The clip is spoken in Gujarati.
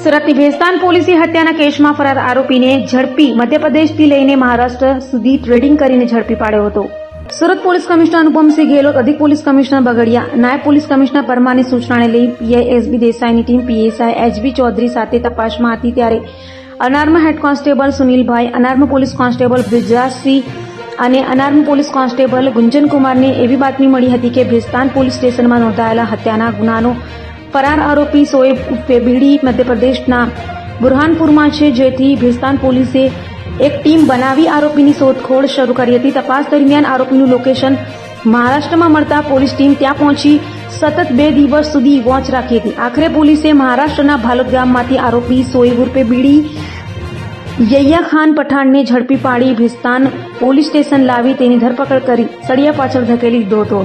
સુરતની ભેસ્તાન પોલીસે હત્યાના કેસમાં ફરાર આરોપીને ઝડપી મધ્યપ્રદેશથી લઈને મહારાષ્ટ્ર સુધી ટ્રેડિંગ કરીને ઝડપી પાડ્યો હતો. સુરત પોલીસ કમિશનર અનુપમસિંહ ગેહલોત, અધિક પોલીસ કમિશનર બગડિયા, નાયબ પોલીસ કમિશનર પરમારની સૂચનાને લઈ પીઆઈ એસબી દેસાઈની ટીમ પીએસઆઈ એચબી ચૌધરી સાથે તપાસમાં હતી ત્યારે અનાર્મ હેડ કોન્સ્ટેબલ સુનિલભાઈ, અનાર્મ પોલીસ કોન્સ્ટેબલ બ્રિજરાજસિંહ અને અનાર્મ પોલીસ કોન્સ્ટેબલ ગુંજનકુમારને એવી બાતમી મળી હતી કે ભેસ્તાન પોલીસ સ્ટેશનમાં નોંધાયેલા હત્યાના ગુનાનો ફરાર આરોપી શોએબ ઉર્ફે બીડી મધ્યપ્રદેશના બુરહાનપુરમાં છે, જેથી ભેસ્તાન પોલીસે એક ટીમ બનાવી આરોપીની શોધખોળ શરૂ કરી હતી. તપાસ દરમિયાન આરોપીનું લોકેશન મહારાષ્ટ્રમાં મળતા પોલીસ ટીમ ત્યાં પહોંચી સતત 2 દિવસ સુધી વોચ રાખી હતી. આખરે પોલીસે મહારાષ્ટ્રના ભાલોદ ગામમાંથી આરોપી શોએબ ઉર્ફે બીડી યૈયા ખાન પઠાણને ઝડપી પાડી ભેસ્તાન પોલીસ સ્ટેશન લાવી તેની ધરપકડ કરી સળિયા પાછળ ધકેલી દીધો હતો.